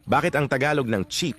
Bakit ang Tagalog ng cheap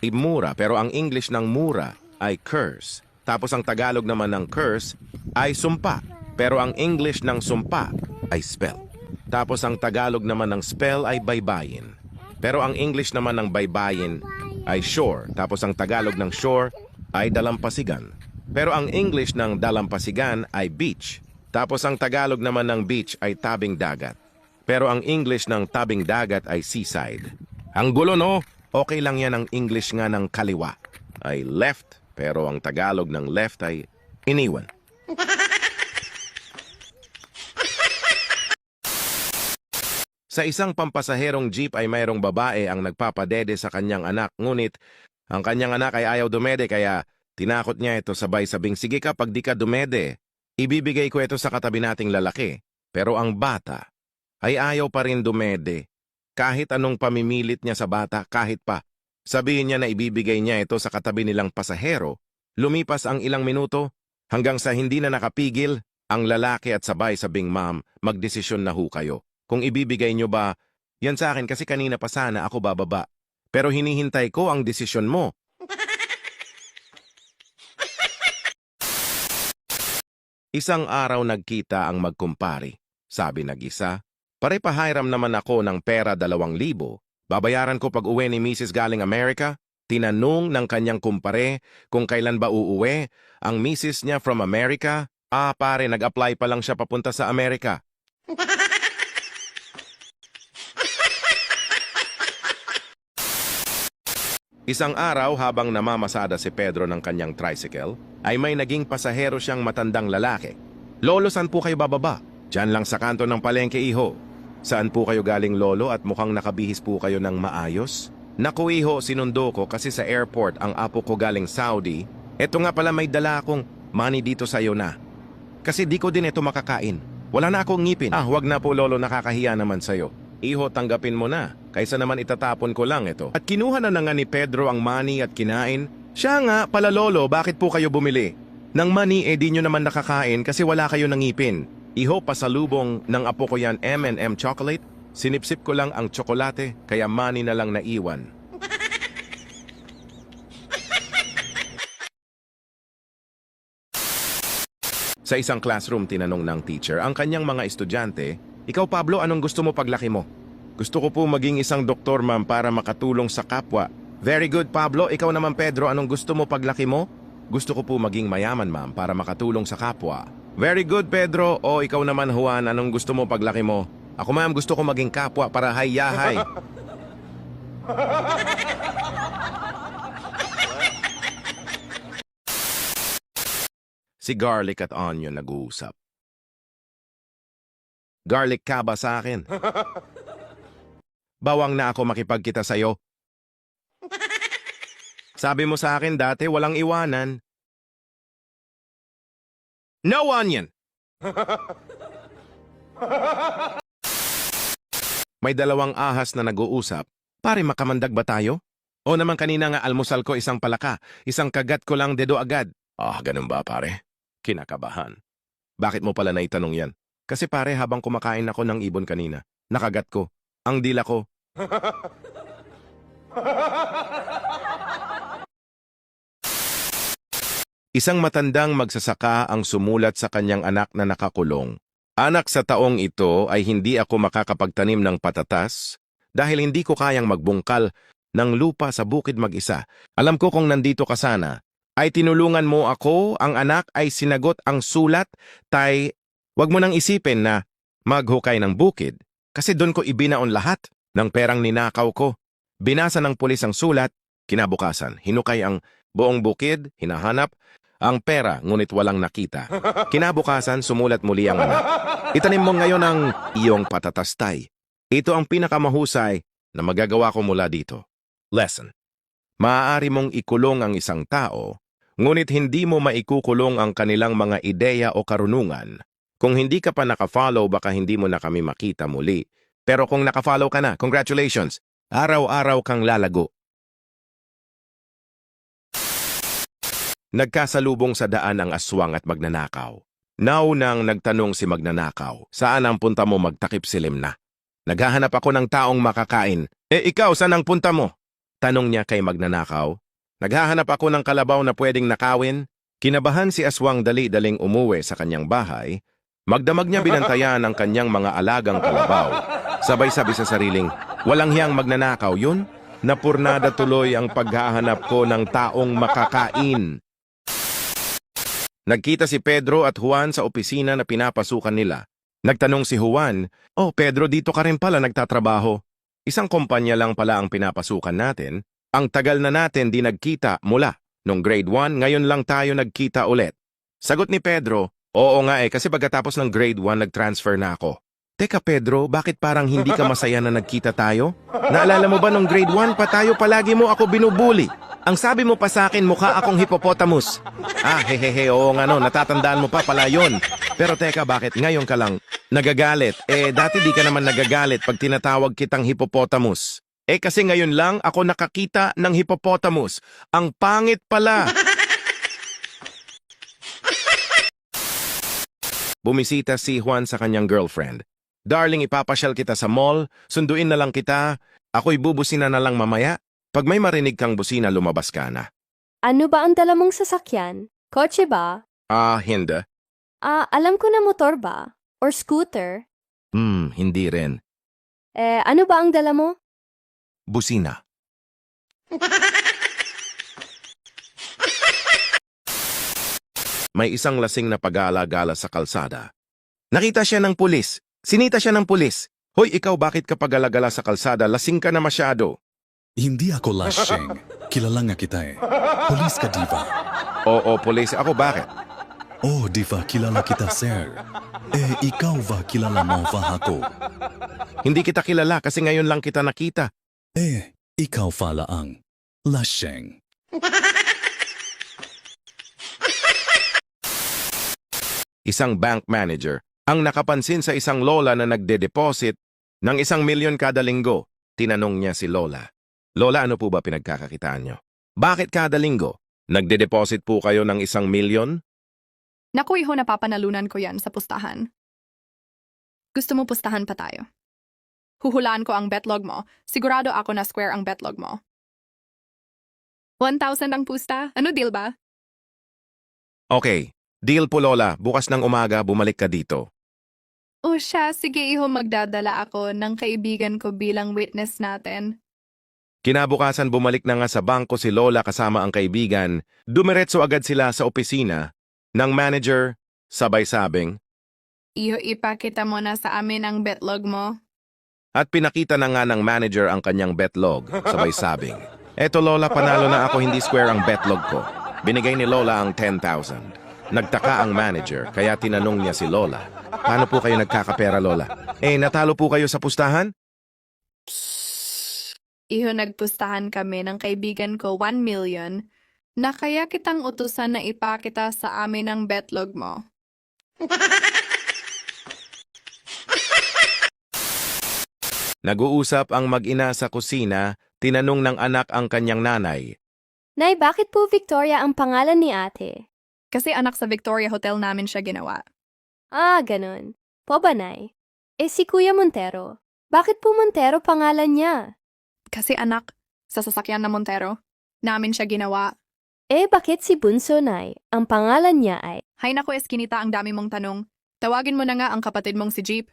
ay mura pero ang English ng mura ay curse? Tapos ang Tagalog naman ng curse ay sumpa pero ang English ng sumpa ay spell. Tapos ang Tagalog naman ng spell ay baybayin. Pero ang English naman ng baybayin ay shore. Tapos ang Tagalog ng shore ay dalampasigan. Pero ang English ng dalampasigan ay beach. Tapos ang Tagalog naman ng beach ay tabing dagat. Pero ang English ng tabing dagat ay seaside. Ang gulo, no? Okay lang yan ang English nga ng kaliwa ay left. Pero ang Tagalog ng left ay iniwan. Sa isang pampasaherong jeep ay mayroong babae ang nagpapadede sa kanyang anak. Ngunit ang kanyang anak ay ayaw dumede kaya tinakot niya ito sabay-sabing, sige ka pag di ka dumede, ibibigay ko ito sa katabi nating lalaki. Pero ang bata ay ayaw pa rin dumede. Kahit anong pamimilit niya sa bata, kahit pa sabihin niya na ibibigay niya ito sa katabi nilang pasahero, lumipas ang ilang minuto hanggang sa hindi na nakapigil ang lalaki at sabay-sabing, ma'am, magdesisyon na ho kayo. Kung ibibigay nyo ba, yan sa akin kasi kanina pa sana ako bababa. Pero hinihintay ko ang desisyon mo. Isang araw nagkita ang magkumpari. Sabi nag-isa, pare-pahiram naman ako ng pera 2,000. Babayaran ko pag uwi ni Mrs. galing Amerika. Tinanong ng kanyang kumpare kung kailan ba uuwi. Ang Mrs. niya from America, pare, nag-apply pa lang siya papunta sa Amerika. Isang araw habang namamasada si Pedro ng kanyang tricycle, ay may naging pasahero siyang matandang lalaki. Lolo, saan po kayo bababa? Diyan lang sa kanto ng palengke, iho. Saan po kayo galing, lolo, at mukhang nakabihis po kayo ng maayos? Naku, iho, sinundo ko kasi sa airport ang apo ko galing Saudi. Eto nga pala, may dala akong money dito sa'yo na. Kasi di ko din ito makakain. Wala na akong ngipin. Wag na po, lolo, nakakahiya naman sa'yo. Iho, tanggapin mo na, kaysa naman itatapon ko lang ito. At kinuha na nga ni Pedro ang money at kinain. Siya nga, pala lolo, bakit po kayo bumili? Nang money, di nyo naman nakakain kasi wala kayo ng ngipin. Iho, pasalubong ng apo ko yan M&M chocolate. Sinipsip ko lang ang tsokolate, kaya money na lang naiwan. Sa isang classroom, tinanong ng teacher ang kanyang mga estudyante, ikaw, Pablo, anong gusto mo paglaki mo? Gusto ko po maging isang doktor, ma'am, para makatulong sa kapwa. Very good, Pablo. Ikaw naman, Pedro, anong gusto mo paglaki mo? Gusto ko po maging mayaman, ma'am, para makatulong sa kapwa. Very good, Pedro. O ikaw naman, Juan, anong gusto mo paglaki mo? Ako, ma'am, gusto ko maging kapwa para hay-yahay. Si Garlic at Onion nag-uusap. Garlic ka ba sa akin? Bawang na ako makipagkita sa'yo. Sabi mo sa akin dati walang iwanan. No onion! May dalawang ahas na nag-uusap. Pare, makamandag ba tayo? O naman kanina nga almusal ko isang palaka, isang kagat ko lang dedo agad. Ganun ba pare? Kinakabahan. Bakit mo pala naitanong yan? Kasi pare, habang kumakain ako ng ibon kanina, nakagat ko ang dila ko. Isang matandang magsasaka ang sumulat sa kanyang anak na nakakulong. Anak, sa taong ito ay hindi ako makakapagtanim ng patatas dahil hindi ko kayang magbungkal ng lupa sa bukid mag-isa. Alam ko kung nandito ka sana, ay tinulungan mo ako. Ang anak ay sinagot ang sulat, tay, wag mo nang isipin na maghukay ng bukid kasi doon ko ibinaon lahat ng perang ninakaw ko. Binasa ng pulis ang sulat, kinabukasan, hinukay ang buong bukid, hinahanap ang pera ngunit walang nakita. Kinabukasan, sumulat muli ang anak. Itanim mo ngayon ang iyong patatastay. Ito ang pinakamahusay na magagawa ko mula dito. Lesson. Maaari mong ikulong ang isang tao, ngunit hindi mo maikukulong ang kanilang mga ideya o karunungan. Kung hindi ka pa nakafollow, baka hindi mo na kami makita muli. Pero kung nakafollow ka na, congratulations! Araw-araw kang lalago. Nagkasalubong sa daan ang aswang at magnanakaw. Naunang nagtanong si magnanakaw, saan ang punta mo, magtakip silim na? Naghahanap ako ng taong makakain. Ikaw, saan ang punta mo? Tanong niya kay magnanakaw. Naghahanap ako ng kalabaw na pwedeng nakawin. Kinabahan si Aswang dali-daling umuwi sa kanyang bahay. Magdamag niya binantayan ang kanyang mga alagang kalabaw. Sabay sabi sa sariling, walang hiyang magnanakaw yun? Napurnada tuloy ang paghahanap ko ng taong makakain. Nagkita si Pedro at Juan sa opisina na pinapasukan nila. Nagtanong si Juan, "Oh Pedro, dito ka rin pala nagtatrabaho. Isang kumpanya lang pala ang pinapasukan natin. Ang tagal na natin di nagkita mula. Nung grade 1, ngayon lang tayo nagkita ulit." Sagot ni Pedro, "Oo nga kasi pagkatapos ng grade 1 nag-transfer na ako." Teka Pedro, bakit parang hindi ka masaya na nagkita tayo? Naalala mo ba nung grade 1 pa tayo palagi mo ako binubuli? Ang sabi mo pa sa akin mukha akong hippopotamus. Hehehe, oo nga no, natatandaan mo pa pala yun. Pero teka, bakit ngayon ka lang nagagalit? Dati di ka naman nagagalit pag tinatawag kitang hippopotamus. Kasi ngayon lang ako nakakita ng hippopotamus. Ang pangit pala. Bumisita si Juan sa kanyang girlfriend. "Darling, ipapasyal kita sa mall, sunduin na lang kita, ako'y bubusina na lang mamaya. Pag may marinig kang busina, lumabas ka na." Ano ba ang dala mong sasakyan? Kotse ba? Hindi. Alam ko na motor ba? Or scooter? Hindi rin. Ano ba ang dala mo? Busina. May isang lasing na pag-aalagala sa kalsada. Nakita siya ng pulis. Sinita siya ng pulis. "Hoy, ikaw bakit ka pag-alagala sa kalsada? Lasing ka na masyado." Hindi ako lasing. Kilala nga kita eh. Polis ka, Diva. Oo, pulis. Ako bakit? Oh, Diva, kilala kita, sir. Ikaw ba kilala mo ba ako? Hindi kita kilala kasi ngayon lang kita nakita. Ikaw pala ang lasing. Isang bank manager ang nakapansin sa isang lola na nagde-deposit ng 1,000,000 kada linggo. Tinanong niya si lola, "Lola, ano po ba pinagkakakitaan niyo? Bakit kada linggo? Nagde-deposit po kayo ng 1,000,000? Naku, iho, napapanalunan ko yan sa pustahan. Gusto mo pustahan pa tayo? Huhulaan ko ang betlog mo. Sigurado ako na square ang betlog mo. 1,000 ang pusta? Ano deal ba? Okay, deal po lola. Bukas ng umaga bumalik ka dito." O siya, sige iho, magdadala ako ng kaibigan ko bilang witness natin. Kinabukasan bumalik na nga sa bangko si lola kasama ang kaibigan. Dumiretso agad sila sa opisina ng manager, sabay sabing, Iho, ipakita mo na sa amin ang betlog mo. at pinakita na nga ng manager ang kanyang betlog, sabay sabing, "Eto lola, panalo na ako, hindi square ang betlog ko." Binigay ni lola ang 10,000. Nagtaka ang manager, kaya tinanong niya si lola, "Paano po kayo nagkakapera lola? Natalo po kayo sa pustahan?" Iho, nagpustahan kami ng kaibigan ko 1,000,000 na kaya kitang utusan na ipakita sa amin ang betlog mo. Nag-uusap ang mag-ina sa kusina, tinanong ng anak ang kanyang nanay. Nay, bakit po Victoria ang pangalan ni ate? Kasi anak sa Victoria Hotel namin siya ginawa. Ganun. Po ba, Nay? Si Kuya Montero. Bakit po Montero pangalan niya? Kasi anak sa sasakyan na Montero, namin siya ginawa. Bakit si Bunso, Nay? Ang pangalan niya ay... Hay naku, Eskinita, ang dami mong tanong. Tawagin mo na nga ang kapatid mong si Jeep.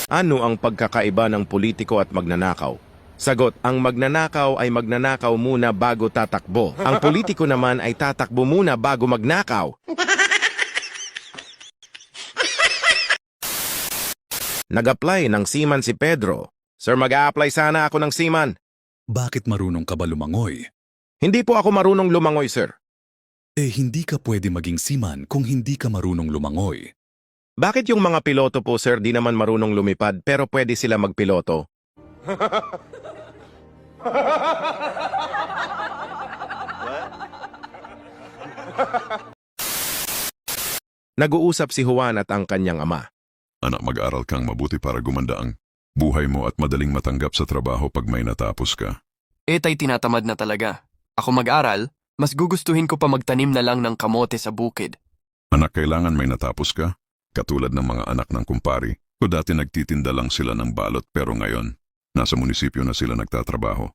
Ano ang pagkakaiba ng politiko at magnanakaw? Sagot, ang magnanakaw ay magnanakaw muna bago tatakbo. Ang politiko naman ay tatakbo muna bago magnakaw. Nag-apply ng seaman si Pedro. "Sir, mag-a-apply sana ako ng seaman." Bakit marunong ka ba lumangoy? "Hindi po ako marunong lumangoy, sir." Hindi ka pwede maging seaman kung hindi ka marunong lumangoy. "Bakit yung mga piloto po, sir, di naman marunong lumipad pero pwede sila magpiloto?" Nag-uusap si Juan at ang kanyang ama. Anak, mag-aral kang mabuti para gumanda ang buhay mo at madaling matanggap sa trabaho pag may natapos ka. Tay, tinatamad na talaga. Ako mag-aral, mas gugustuhin ko pa magtanim na lang ng kamote sa bukid. Anak, kailangan may natapos ka. Katulad ng mga anak ng kumpari. Ko dati nagtitinda lang sila ng balot pero ngayon, nasa munisipyo na sila nagtatrabaho.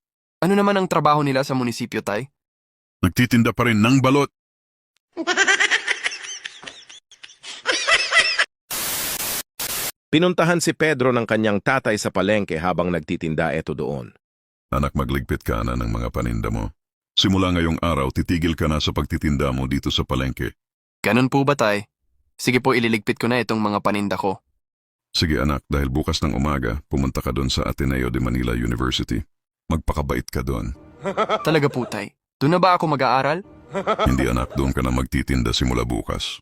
Ano naman ang trabaho nila sa munisipyo, Tay? Nagtitinda pa rin ng balot. Pinuntahan si Pedro ng kanyang tatay sa palengke habang nagtitinda eto doon. Anak, magligpit ka na ng mga paninda mo. Simula ngayong araw, titigil ka na sa pagtitinda mo dito sa palengke. Ganun po ba, Tay? Sige po, ililigpit ko na itong mga paninda ko. Sige anak, dahil bukas ng umaga, pumunta ka doon sa Ateneo de Manila University. Magpakabait ka doon. Talaga po, Tay. Doon na ba ako mag-aaral? Hindi anak, doon ka na magtitinda simula bukas.